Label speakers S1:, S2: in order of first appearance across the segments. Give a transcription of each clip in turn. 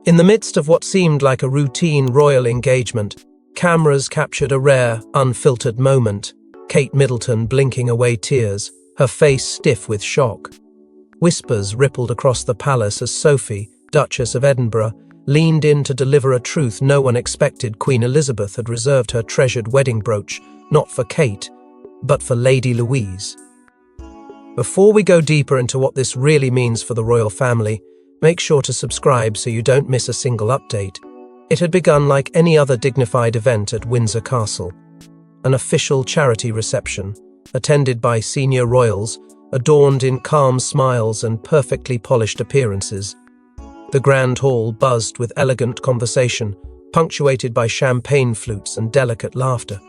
S1: In the midst of what seemed like a routine royal engagement, cameras captured a rare, unfiltered moment. Kate Middleton blinking away tears, her face stiff with shock. Whispers rippled across the palace as Sophie, Duchess of Edinburgh, leaned in to deliver a truth no one expected. Queen Elizabeth had reserved her treasured wedding brooch, not for Kate, but for Lady Louise. Before we go deeper into what this really means for the royal family, make sure to subscribe so you don't miss a single update. It had begun like any other dignified event at Windsor Castle. An official charity reception, attended by senior royals, adorned in calm smiles and perfectly polished appearances. The grand hall buzzed with elegant conversation, punctuated by champagne flutes and delicate laughter.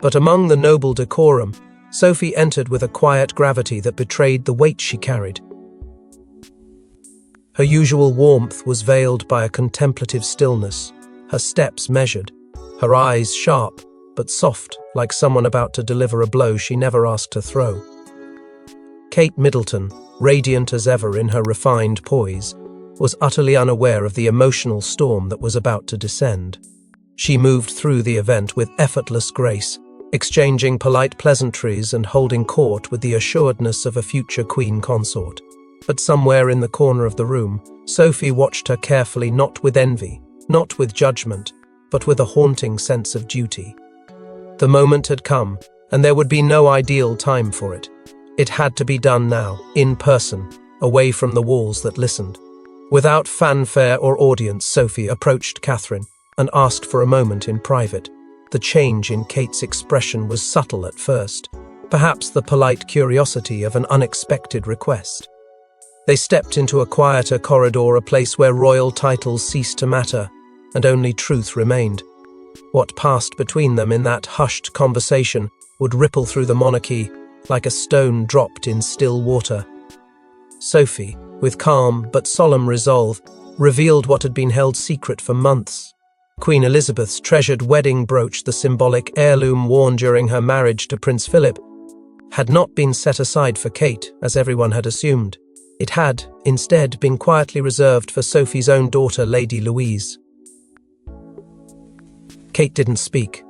S1: But among the noble decorum, Sophie entered with a quiet gravity that betrayed the weight she carried. Her usual warmth was veiled by a contemplative stillness, her steps measured, her eyes sharp but soft, like someone about to deliver a blow she never asked to throw. Kate Middleton, radiant as ever in her refined poise, was utterly unaware of the emotional storm that was about to descend. She moved through the event with effortless grace, exchanging polite pleasantries and holding court with the assuredness of a future queen consort. But somewhere in the corner of the room, Sophie watched her carefully, not with envy, not with judgment, but with a haunting sense of duty. The moment had come, and there would be no ideal time for it. It had to be done now, in person, away from the walls that listened. Without fanfare or audience, Sophie approached Catherine and asked for a moment in private. The change in Kate's expression was subtle at first, perhaps the polite curiosity of an unexpected request. They stepped into a quieter corridor, a place where royal titles ceased to matter, and only truth remained. What passed between them in that hushed conversation would ripple through the monarchy like a stone dropped in still water. Sophie, with calm but solemn resolve, revealed what had been held secret for months. Queen Elizabeth's treasured wedding brooch, the symbolic heirloom worn during her marriage to Prince Philip, had not been set aside for Kate, as everyone had assumed. It had, instead, been quietly reserved for Sophie's own daughter, Lady Louise. Kate didn't speak.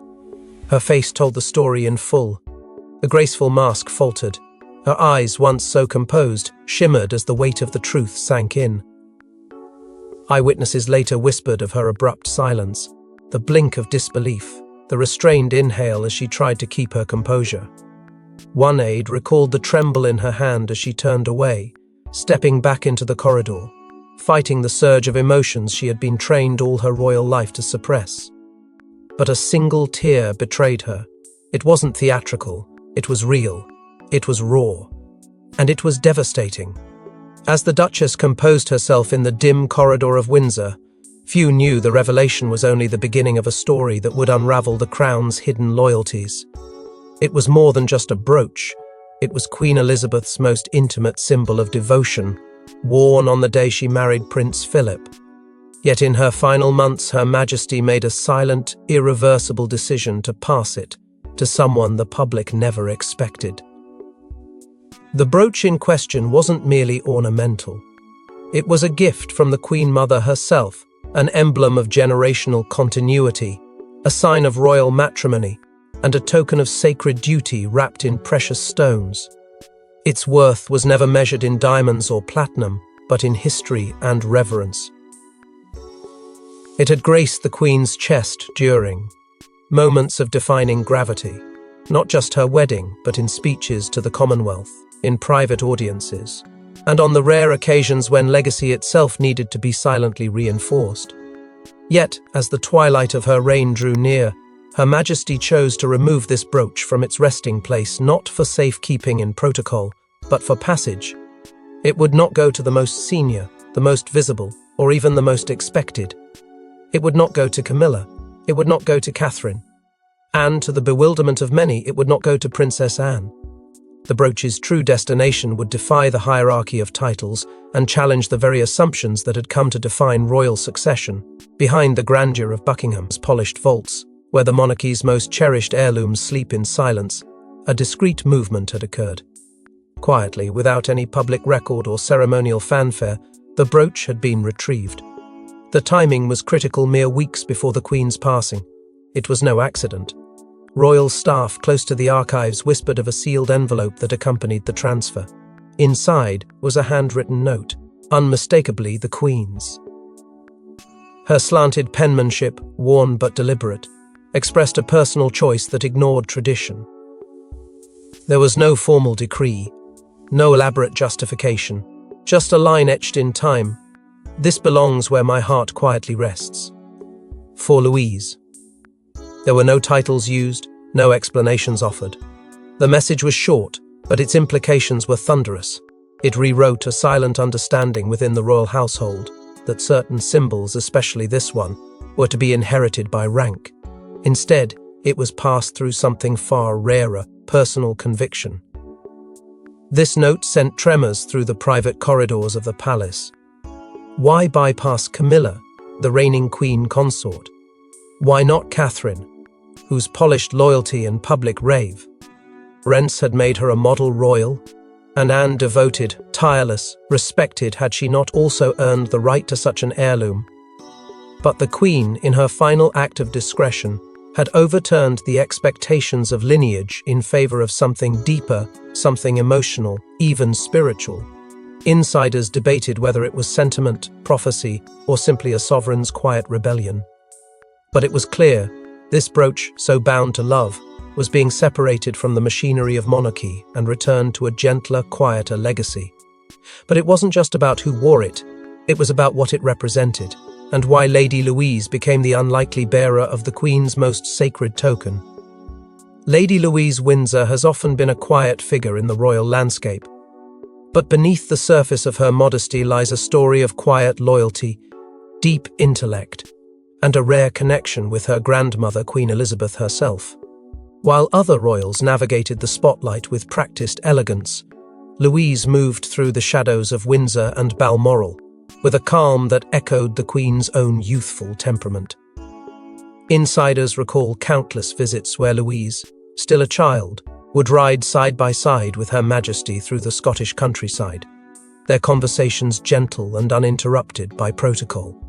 S1: Her face told the story in full. The graceful mask faltered. Her eyes, once so composed, shimmered as the weight of the truth sank in. Eyewitnesses later whispered of her abrupt silence, the blink of disbelief, the restrained inhale as she tried to keep her composure. One aide recalled the tremble in her hand as she turned away, stepping back into the corridor, fighting the surge of emotions she had been trained all her royal life to suppress. But a single tear betrayed her. It wasn't theatrical, it was real, it was raw, and it was devastating. As the Duchess composed herself in the dim corridor of Windsor, few knew the revelation was only the beginning of a story that would unravel the crown's hidden loyalties. It was more than just a brooch. It was Queen Elizabeth's most intimate symbol of devotion, worn on the day she married Prince Philip. Yet in her final months, Her Majesty made a silent, irreversible decision to pass it to someone the public never expected. The brooch in question wasn't merely ornamental. It was a gift from the Queen Mother herself, an emblem of generational continuity, a sign of royal matrimony, and a token of sacred duty wrapped in precious stones. Its worth was never measured in diamonds or platinum, but in history and reverence. It had graced the Queen's chest during moments of defining gravity, not just her wedding, but in speeches to the Commonwealth, in private audiences, and on the rare occasions when legacy itself needed to be silently reinforced. Yet, as the twilight of her reign drew near, Her Majesty chose to remove this brooch from its resting place, not for safekeeping in protocol, but for passage. It would not go to the most senior, the most visible, or even the most expected. It would not go to Camilla. It would not go to Catherine. And, to the bewilderment of many, it would not go to Princess Anne. The brooch's true destination would defy the hierarchy of titles and challenge the very assumptions that had come to define royal succession. Behind the grandeur of Buckingham's polished vaults, where the monarchy's most cherished heirlooms sleep in silence, a discreet movement had occurred. Quietly, without any public record or ceremonial fanfare, the brooch had been retrieved. The timing was critical mere weeks before the Queen's passing. It was no accident. Royal staff close to the archives whispered of a sealed envelope that accompanied the transfer. Inside was a handwritten note, unmistakably the Queen's. Her slanted penmanship, worn but deliberate, expressed a personal choice that ignored tradition. There was no formal decree, no elaborate justification, just a line etched in time. This belongs where my heart quietly rests. For Louise. There were no titles used, no explanations offered. The message was short, but its implications were thunderous. It rewrote a silent understanding within the royal household that certain symbols, especially this one, were to be inherited by rank. Instead, it was passed through something far rarer, personal conviction. This note sent tremors through the private corridors of the palace. Why bypass Camilla, the reigning queen consort? Why not Catherine, whose polished loyalty and public rave? Rents had made her a model royal, and Anne devoted, tireless, respected had she not also earned the right to such an heirloom. But the Queen, in her final act of discretion, had overturned the expectations of lineage in favor of something deeper, something emotional, even spiritual. Insiders debated whether it was sentiment, prophecy, or simply a sovereign's quiet rebellion. But it was clear, this brooch, so bound to love, was being separated from the machinery of monarchy and returned to a gentler, quieter legacy. But it wasn't just about who wore it, it was about what it represented, and why Lady Louise became the unlikely bearer of the Queen's most sacred token. Lady Louise Windsor has often been a quiet figure in the royal landscape, but beneath the surface of her modesty lies a story of quiet loyalty, deep intellect, and a rare connection with her grandmother, Queen Elizabeth herself. While other royals navigated the spotlight with practiced elegance, Louise moved through the shadows of Windsor and Balmoral, with a calm that echoed the Queen's own youthful temperament. Insiders recall countless visits where Louise, still a child, would ride side by side with Her Majesty through the Scottish countryside, their conversations gentle and uninterrupted by protocol.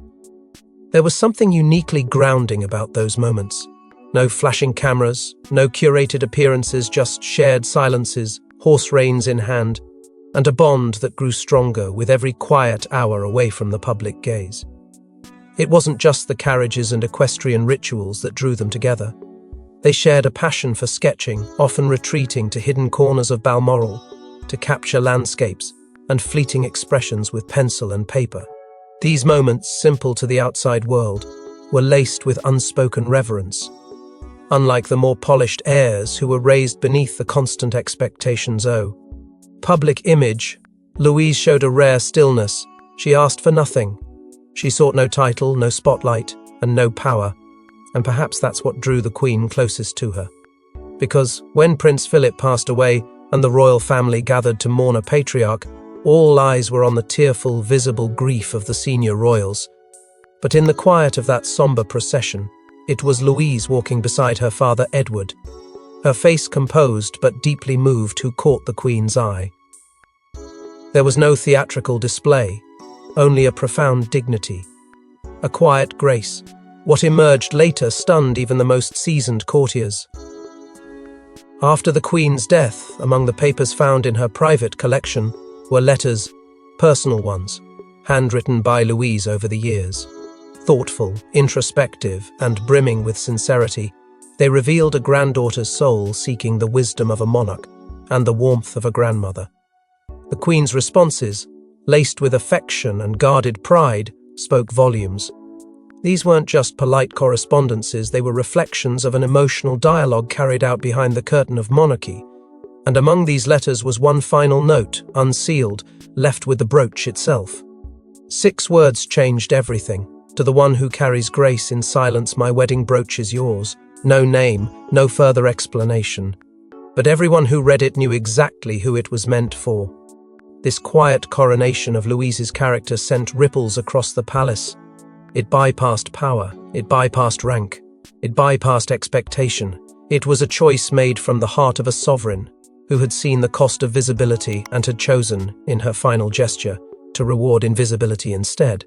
S1: There was something uniquely grounding about those moments. No flashing cameras, no curated appearances, just shared silences, horse reins in hand, and a bond that grew stronger with every quiet hour away from the public gaze. It wasn't just the carriages and equestrian rituals that drew them together. They shared a passion for sketching, often retreating to hidden corners of Balmoral, to capture landscapes and fleeting expressions with pencil and paper. These moments, simple to the outside world, were laced with unspoken reverence. Unlike the more polished heirs who were raised beneath the constant expectations public image, Louise showed a rare stillness. She asked for nothing. She sought no title, no spotlight, and no power. And perhaps that's what drew the Queen closest to her. Because when Prince Philip passed away and the royal family gathered to mourn a patriarch, all eyes were on the tearful, visible grief of the senior royals. But in the quiet of that somber procession, it was Louise walking beside her father Edward, her face composed but deeply moved, who caught the Queen's eye. There was no theatrical display, only a profound dignity, a quiet grace. What emerged later stunned even the most seasoned courtiers. After the Queen's death, among the papers found in her private collection were letters, personal ones, handwritten by Louise over the years. Thoughtful, introspective, and brimming with sincerity, they revealed a granddaughter's soul seeking the wisdom of a monarch and the warmth of a grandmother. The Queen's responses, laced with affection and guarded pride, spoke volumes. These weren't just polite correspondences, they were reflections of an emotional dialogue carried out behind the curtain of monarchy. And among these letters was one final note, unsealed, left with the brooch itself. 6 words changed everything. To the one who carries grace in silence, my wedding brooch is yours. No name, no further explanation. But everyone who read it knew exactly who it was meant for. This quiet coronation of Louise's character sent ripples across the palace. It bypassed power, it bypassed rank, it bypassed expectation. It was a choice made from the heart of a sovereign who had seen the cost of visibility and had chosen, in her final gesture, to reward invisibility instead.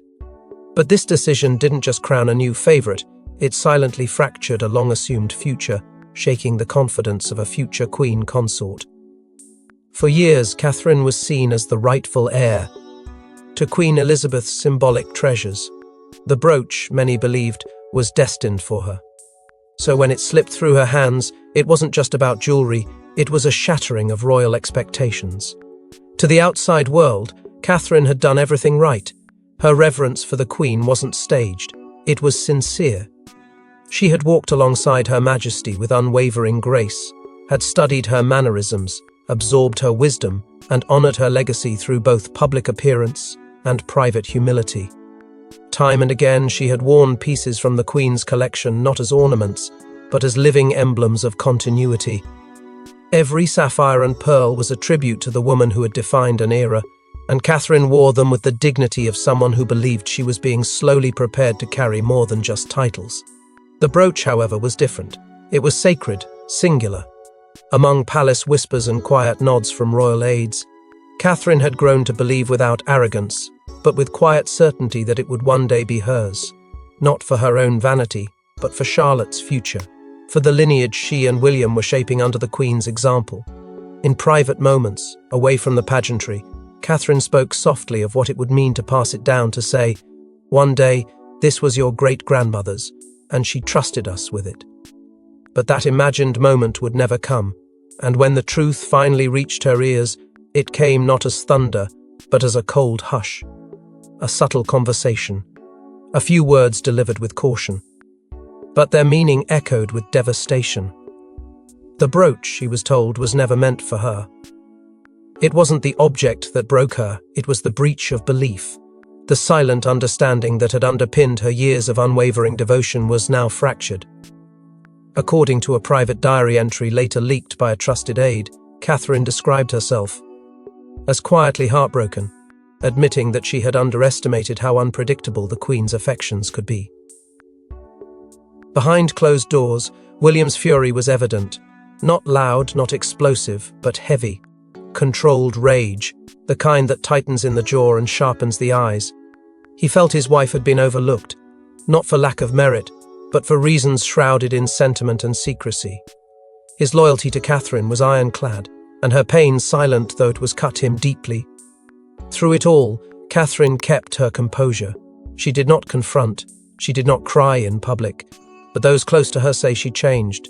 S1: But this decision didn't just crown a new favourite, it silently fractured a long-assumed future, shaking the confidence of a future queen consort. For years, Catherine was seen as the rightful heir to Queen Elizabeth's symbolic treasures. The brooch, many believed, was destined for her. So when it slipped through her hands, it wasn't just about jewellery, it was a shattering of royal expectations. To the outside world, Catherine had done everything right. Her reverence for the Queen wasn't staged, it was sincere. She had walked alongside Her Majesty with unwavering grace, had studied her mannerisms, absorbed her wisdom, and honoured her legacy through both public appearance and private humility. Time and again she had worn pieces from the Queen's collection not as ornaments, but as living emblems of continuity. Every sapphire and pearl was a tribute to the woman who had defined an era, and Catherine wore them with the dignity of someone who believed she was being slowly prepared to carry more than just titles. The brooch, however, was different. It was sacred, singular. Among palace whispers and quiet nods from royal aides, Catherine had grown to believe without arrogance, but with quiet certainty that it would one day be hers, not for her own vanity, but for Charlotte's future, for the lineage she and William were shaping under the Queen's example. In private moments, away from the pageantry, Catherine spoke softly of what it would mean to pass it down, to say, "One day, this was your great-grandmother's, and she trusted us with it." But that imagined moment would never come, and when the truth finally reached her ears, it came not as thunder, but as a cold hush. A subtle conversation, a few words delivered with caution. But their meaning echoed with devastation. The brooch, she was told, was never meant for her. It wasn't the object that broke her, it was the breach of belief. The silent understanding that had underpinned her years of unwavering devotion was now fractured. According to a private diary entry later leaked by a trusted aide, Catherine described herself as quietly heartbroken, admitting that she had underestimated how unpredictable the Queen's affections could be. Behind closed doors, William's fury was evident. Not loud, not explosive, but heavy. Controlled rage, the kind that tightens in the jaw and sharpens the eyes. He felt his wife had been overlooked, not for lack of merit, but for reasons shrouded in sentiment and secrecy. His loyalty to Catherine was ironclad, and her pain silent, though it was cut him deeply. Through it all, Catherine kept her composure. She did not confront, she did not cry in public, but those close to her say she changed.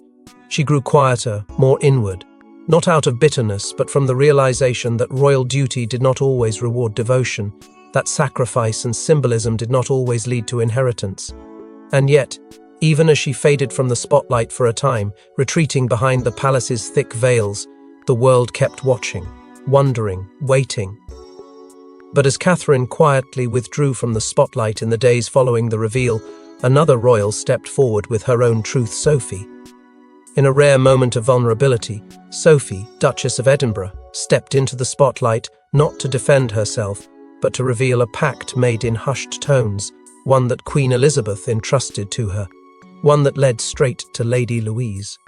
S1: She grew quieter, more inward, not out of bitterness, but from the realization that royal duty did not always reward devotion, that sacrifice and symbolism did not always lead to inheritance. And yet, even as she faded from the spotlight for a time, retreating behind the palace's thick veils, the world kept watching, wondering, waiting. But as Catherine quietly withdrew from the spotlight in the days following the reveal, another royal stepped forward with her own truth, Sophie. In a rare moment of vulnerability, Sophie, Duchess of Edinburgh, stepped into the spotlight not to defend herself, but to reveal a pact made in hushed tones, one that Queen Elizabeth entrusted to her, one that led straight to Lady Louise.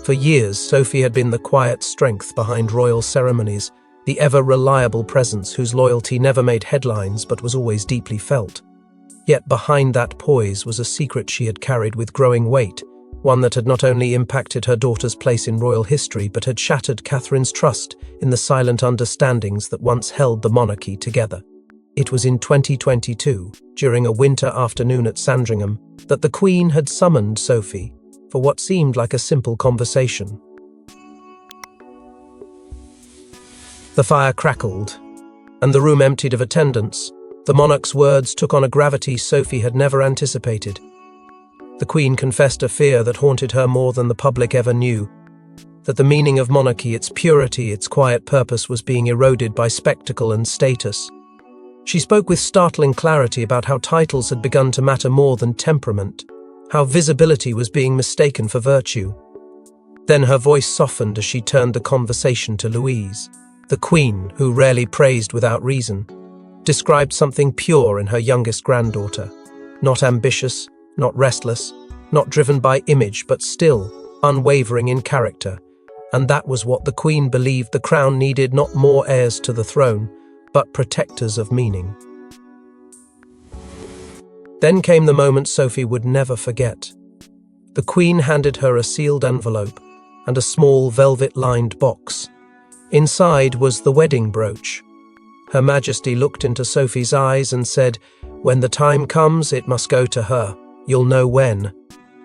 S1: For years, Sophie had been the quiet strength behind royal ceremonies, the ever-reliable presence whose loyalty never made headlines but was always deeply felt. Yet behind that poise was a secret she had carried with growing weight, one that had not only impacted her daughter's place in royal history but had shattered Catherine's trust in the silent understandings that once held the monarchy together. It was in 2022, during a winter afternoon at Sandringham, that the Queen had summoned Sophie for what seemed like a simple conversation. The fire crackled, and the room emptied of attendants. The monarch's words took on a gravity Sophie had never anticipated. The Queen confessed a fear that haunted her more than the public ever knew, that the meaning of monarchy, its purity, its quiet purpose, was being eroded by spectacle and status. She spoke with startling clarity about how titles had begun to matter more than temperament, how visibility was being mistaken for virtue. Then her voice softened as she turned the conversation to Louise. The Queen, who rarely praised without reason, described something pure in her youngest granddaughter, not ambitious, not restless, not driven by image, but still unwavering in character. And that was what the Queen believed the crown needed, not more heirs to the throne, but protectors of meaning. Then came the moment Sophie would never forget. The Queen handed her a sealed envelope and a small velvet-lined box. Inside was the wedding brooch. Her Majesty looked into Sophie's eyes and said, "When the time comes, it must go to her. You'll know when."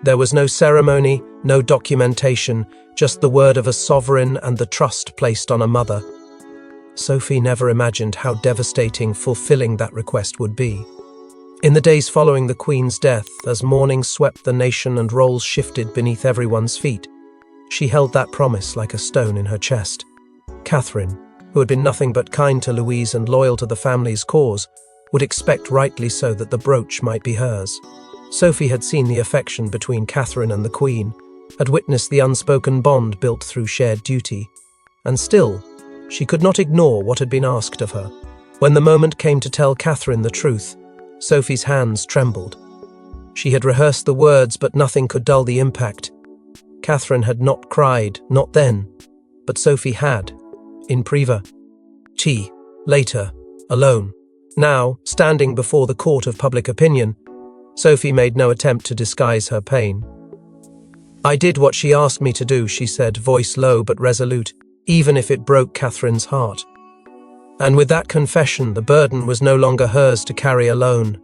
S1: There was no ceremony, no documentation, just the word of a sovereign and the trust placed on a mother. Sophie never imagined how devastating fulfilling that request would be. In the days following the Queen's death, as mourning swept the nation and roles shifted beneath everyone's feet, she held that promise like a stone in her chest. Catherine, who had been nothing but kind to Louise and loyal to the family's cause, would expect rightly so that the brooch might be hers. Sophie had seen the affection between Catherine and the Queen, had witnessed the unspoken bond built through shared duty, and still, she could not ignore what had been asked of her. When the moment came to tell Catherine the truth, Sophie's hands trembled. She had rehearsed the words, but nothing could dull the impact. Catherine had not cried, not then, but Sophie had, in private. Later, alone. Now, standing before the court of public opinion, Sophie made no attempt to disguise her pain. "I did what she asked me to do," she said, voice low but resolute, even if it broke Catherine's heart. And with that confession, the burden was no longer hers to carry alone.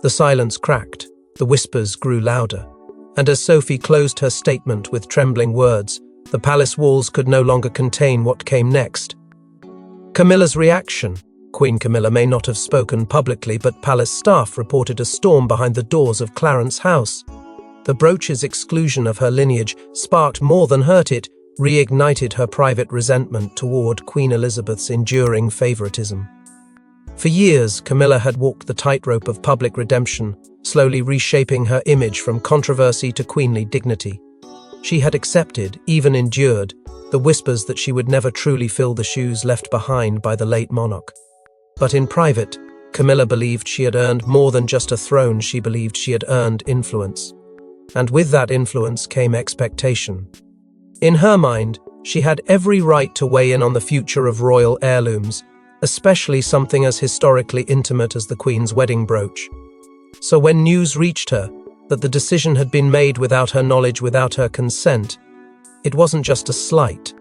S1: The silence cracked, the whispers grew louder, and as Sophie closed her statement with trembling words, the palace walls could no longer contain what came next. Camilla's reaction. Queen Camilla may not have spoken publicly, but palace staff reported a storm behind the doors of Clarence House. The brooch's exclusion of her lineage sparked more than hurt it, reignited her private resentment toward Queen Elizabeth's enduring favoritism. For years, Camilla had walked the tightrope of public redemption, slowly reshaping her image from controversy to queenly dignity. She had accepted, even endured, the whispers that she would never truly fill the shoes left behind by the late monarch. But in private, Camilla believed she had earned more than just a throne. She believed she had earned influence. And with that influence came expectation. In her mind, she had every right to weigh in on the future of royal heirlooms, especially something as historically intimate as the Queen's wedding brooch. So when news reached her that the decision had been made without her knowledge, without her consent, it wasn't just a slight.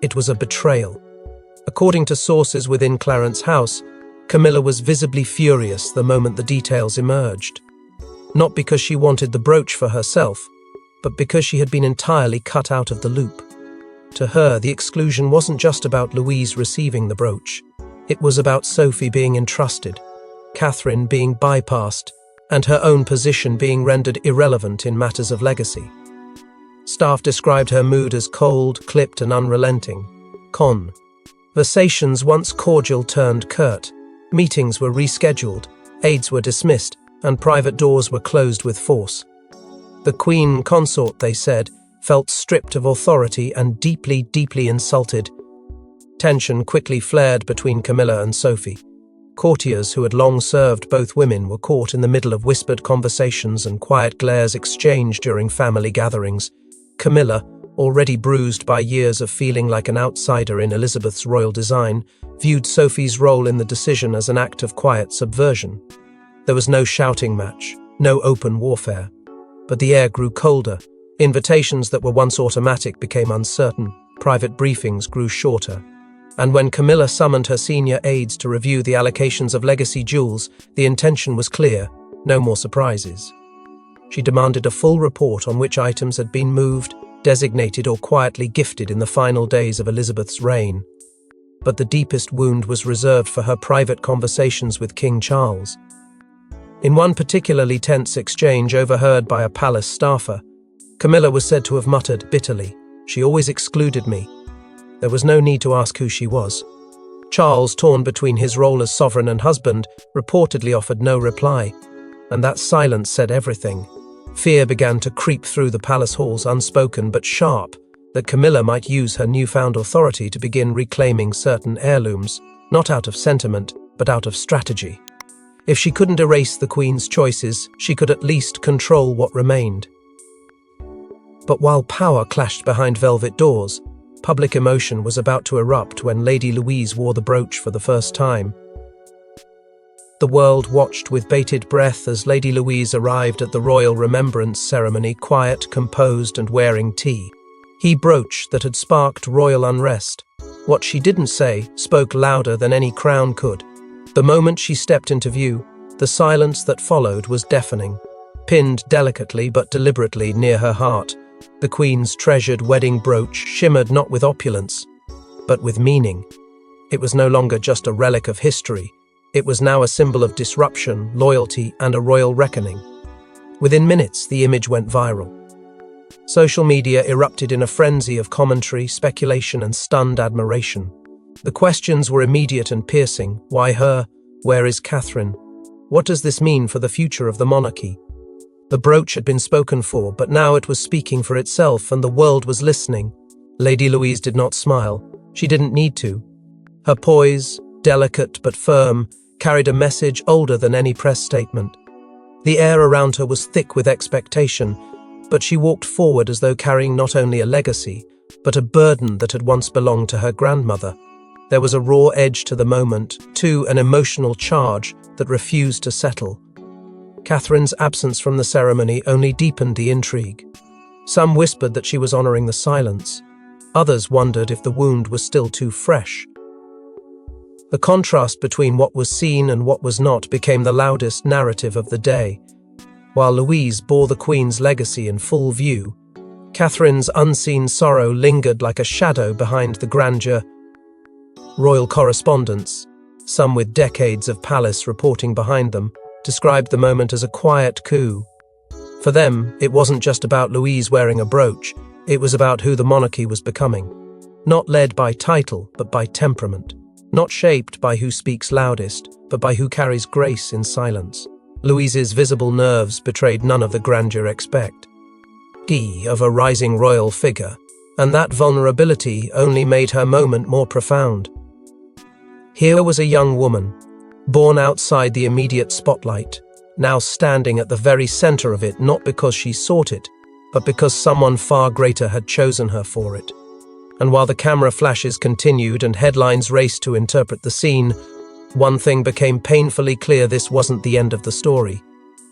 S1: It was a betrayal. According to sources within Clarence House, Camilla was visibly furious the moment the details emerged. Not because she wanted the brooch for herself, but because she had been entirely cut out of the loop. To her, the exclusion wasn't just about Louise receiving the brooch. It was about Sophie being entrusted, Catherine being bypassed, and her own position being rendered irrelevant in matters of legacy. Staff described her mood as cold, clipped, and unrelenting. Conversations once cordial turned curt. Meetings were rescheduled, aides were dismissed, and private doors were closed with force. The Queen consort, they said, felt stripped of authority and deeply, deeply insulted. Tension quickly flared between Camilla and Sophie. Courtiers who had long served both women were caught in the middle of whispered conversations and quiet glares exchanged during family gatherings. Camilla, already bruised by years of feeling like an outsider in Elizabeth's royal design, viewed Sophie's role in the decision as an act of quiet subversion. There was no shouting match, no open warfare. But the air grew colder. Invitations that were once automatic became uncertain. Private briefings grew shorter. And when Camilla summoned her senior aides to review the allocations of legacy jewels, the intention was clear: no more surprises. She demanded a full report on which items had been moved, designated, or quietly gifted in the final days of Elizabeth's reign. But the deepest wound was reserved for her private conversations with King Charles. In one particularly tense exchange overheard by a palace staffer, Camilla was said to have muttered bitterly, "She always excluded me." There was no need to ask who she was. Charles, torn between his role as sovereign and husband, reportedly offered no reply, and that silence said everything. Fear began to creep through the palace halls, unspoken but sharp, that Camilla might use her newfound authority to begin reclaiming certain heirlooms, not out of sentiment, but out of strategy. If she couldn't erase the Queen's choices, she could at least control what remained. But while power clashed behind velvet doors, public emotion was about to erupt when Lady Louise wore the brooch for the first time. The world watched with bated breath as Lady Louise arrived at the royal remembrance ceremony, quiet, composed, and wearing tea. The brooch that had sparked royal unrest. What she didn't say spoke louder than any crown could. The moment she stepped into view, the silence that followed was deafening. Pinned delicately but deliberately near her heart, the Queen's treasured wedding brooch shimmered not with opulence, but with meaning. It was no longer just a relic of history. It was now a symbol of disruption, loyalty, and a royal reckoning. Within minutes, the image went viral. Social media erupted in a frenzy of commentary, speculation, and stunned admiration. The questions were immediate and piercing. Why her? Where is Catherine? What does this mean for the future of the monarchy? The brooch had been spoken for, but now it was speaking for itself, and the world was listening. Lady Louise did not smile. She didn't need to. Her poise, delicate but firm, carried a message older than any press statement. The air around her was thick with expectation, but she walked forward as though carrying not only a legacy, but a burden that had once belonged to her grandmother. There was a raw edge to the moment, too, an emotional charge that refused to settle. Catherine's absence from the ceremony only deepened the intrigue. Some whispered that she was honouring the silence. Others wondered if the wound was still too fresh. The contrast between what was seen and what was not became the loudest narrative of the day. While Louise bore the Queen's legacy in full view, Catherine's unseen sorrow lingered like a shadow behind the grandeur. Royal correspondents, some with decades of palace reporting behind them, described the moment as a quiet coup. For them, it wasn't just about Louise wearing a brooch, it was about who the monarchy was becoming. Not led by title, but by temperament. Not shaped by who speaks loudest, but by who carries grace in silence. Louise's visible nerves betrayed none of the grandeur expect of a rising royal figure, and that vulnerability only made her moment more profound. Here was a young woman, born outside the immediate spotlight, now standing at the very center of it, not because she sought it, but because someone far greater had chosen her for it. And while the camera flashes continued and headlines raced to interpret the scene, one thing became painfully clear: this wasn't the end of the story.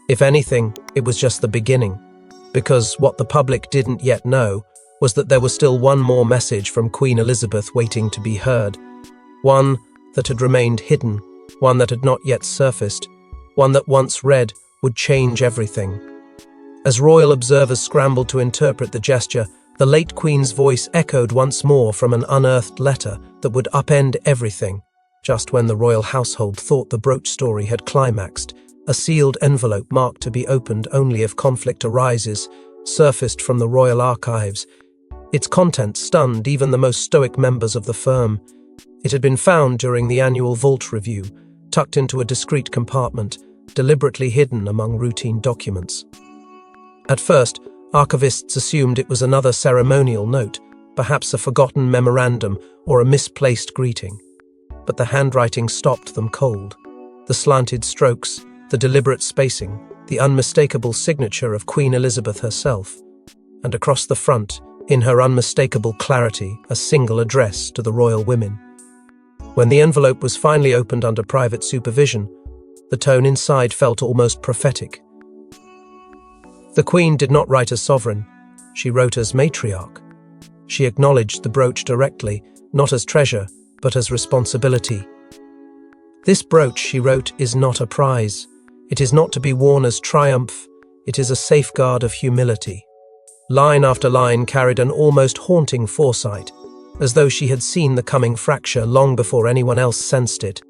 S1: If anything, it was just the beginning. Because what the public didn't yet know was that there was still one more message from Queen Elizabeth waiting to be heard. One that had remained hidden, one that had not yet surfaced, one that once read would change everything. As royal observers scrambled to interpret the gesture, the late Queen's voice echoed once more from an unearthed letter that would upend everything. Just when the royal household thought the brooch story had climaxed, a sealed envelope marked to be opened only if conflict arises surfaced from the royal archives. Its contents stunned even the most stoic members of the firm. It had been found during the annual vault review, tucked into a discreet compartment, deliberately hidden among routine documents. At first, archivists assumed it was another ceremonial note, perhaps a forgotten memorandum or a misplaced greeting. But the handwriting stopped them cold. The slanted strokes, the deliberate spacing, the unmistakable signature of Queen Elizabeth herself. And across the front, in her unmistakable clarity, a single address to the royal women. When the envelope was finally opened under private supervision, the tone inside felt almost prophetic. The Queen did not write as sovereign, she wrote as matriarch. She acknowledged the brooch directly, not as treasure, but as responsibility. This brooch, she wrote, is not a prize. It is not to be worn as triumph. It is a safeguard of humility. Line after line carried an almost haunting foresight, as though she had seen the coming fracture long before anyone else sensed it.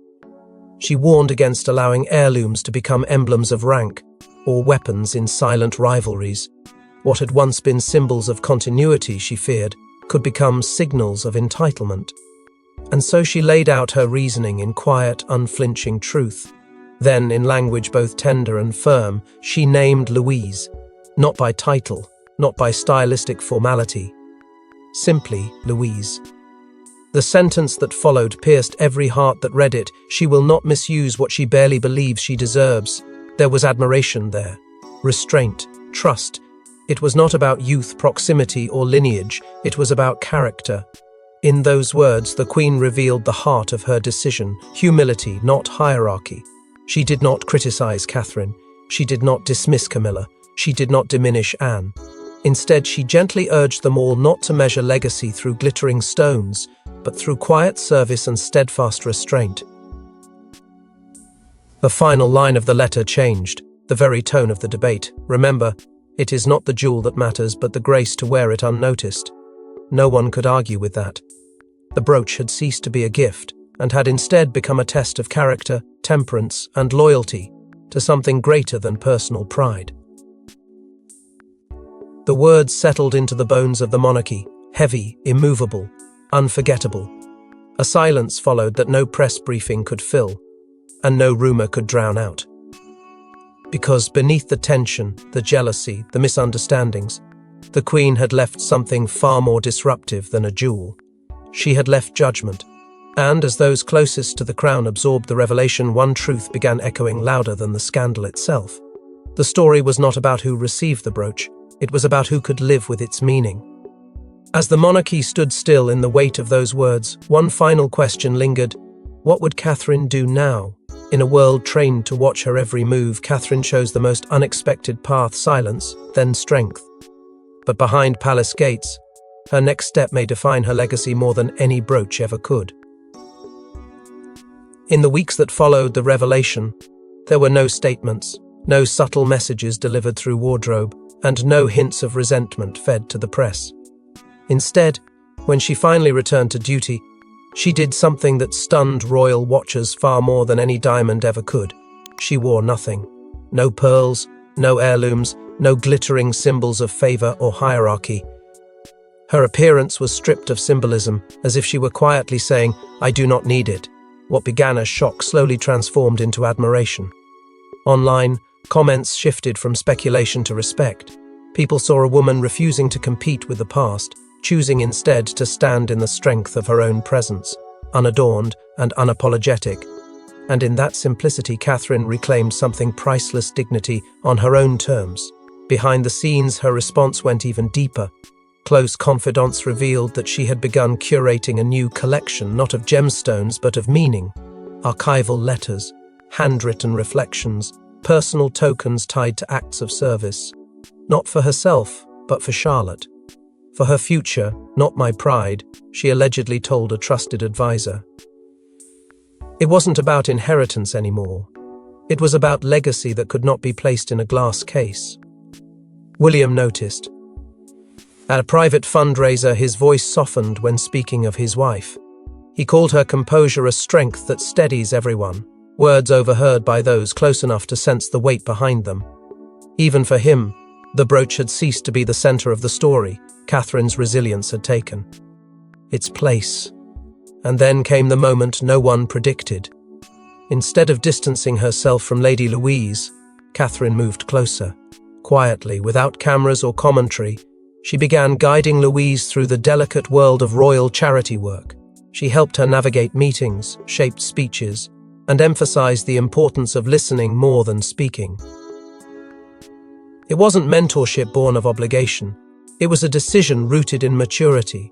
S1: She warned against allowing heirlooms to become emblems of rank, or weapons in silent rivalries. What had once been symbols of continuity, she feared, could become signals of entitlement. And so she laid out her reasoning in quiet, unflinching truth. Then, in language both tender and firm, she named Louise, not by title, not by stylistic formality. Simply Louise. The sentence that followed pierced every heart that read it. She will not misuse what she barely believes she deserves. There was admiration there, restraint, trust. It was not about youth, proximity, or lineage. It was about character. In those words, the Queen revealed the heart of her decision: humility, not hierarchy. She did not criticize Catherine. She did not dismiss Camilla. She did not diminish Anne. Instead, she gently urged them all not to measure legacy through glittering stones, but through quiet service and steadfast restraint. The final line of the letter changed the very tone of the debate. Remember, it is not the jewel that matters, but the grace to wear it unnoticed. No one could argue with that. The brooch had ceased to be a gift, and had instead become a test of character, temperance, and loyalty to something greater than personal pride. The words settled into the bones of the monarchy, heavy, immovable, unforgettable. A silence followed that no press briefing could fill, and no rumour could drown out. Because beneath the tension, the jealousy, the misunderstandings, the Queen had left something far more disruptive than a jewel. She had left judgment. And as those closest to the crown absorbed the revelation, one truth began echoing louder than the scandal itself. The story was not about who received the brooch, it was about who could live with its meaning. As the monarchy stood still in the weight of those words, one final question lingered. What would Catherine do now? In a world trained to watch her every move, Catherine chose the most unexpected path: silence, then strength. But behind palace gates, her next step may define her legacy more than any brooch ever could. In the weeks that followed the revelation, there were no statements, no subtle messages delivered through wardrobe, and no hints of resentment fed to the press. Instead, when she finally returned to duty, she did something that stunned royal watchers far more than any diamond ever could. She wore nothing. No pearls, no heirlooms, no glittering symbols of favour or hierarchy. Her appearance was stripped of symbolism, as if she were quietly saying, "I do not need it." What began as shock slowly transformed into admiration. Online, comments shifted from speculation to respect. People saw a woman refusing to compete with the past, choosing instead to stand in the strength of her own presence, unadorned and unapologetic. And in that simplicity, Catherine reclaimed something priceless: dignity on her own terms. Behind the scenes, her response went even deeper. Close confidants revealed that she had begun curating a new collection, not of gemstones but of meaning. Archival letters, handwritten reflections, personal tokens tied to acts of service. Not for herself, but for Charlotte. For her future, not my pride, she allegedly told a trusted advisor. It wasn't about inheritance anymore. It was about legacy that could not be placed in a glass case. William noticed. At a private fundraiser, his voice softened when speaking of his wife. He called her composure a strength that steadies everyone, words overheard by those close enough to sense the weight behind them. Even for him, the brooch had ceased to be the centre of the story. Catherine's resilience had taken its place. And then came the moment no one predicted. Instead of distancing herself from Lady Louise, Catherine moved closer. Quietly, without cameras or commentary, she began guiding Louise through the delicate world of royal charity work. She helped her navigate meetings, shaped speeches, and emphasized the importance of listening more than speaking. It wasn't mentorship born of obligation. It was a decision rooted in maturity.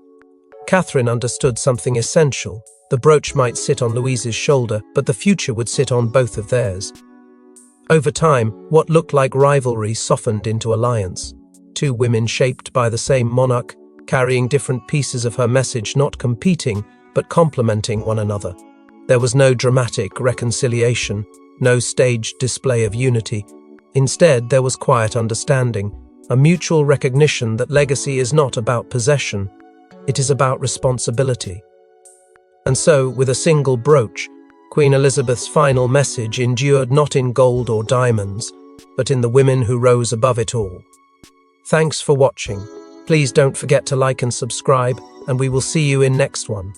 S1: Catherine understood something essential. The brooch might sit on Louise's shoulder, but the future would sit on both of theirs. Over time, what looked like rivalry softened into alliance. Two women shaped by the same monarch, carrying different pieces of her message, not competing, but complementing one another. There was no dramatic reconciliation, no staged display of unity. Instead, there was quiet understanding, a mutual recognition that legacy is not about possession, it is about responsibility. And so, with a single brooch, Queen Elizabeth's final message endured not in gold or diamonds, but in the women who rose above it all. Thanks for watching. Please don't forget to like and subscribe, and we will see you in next one.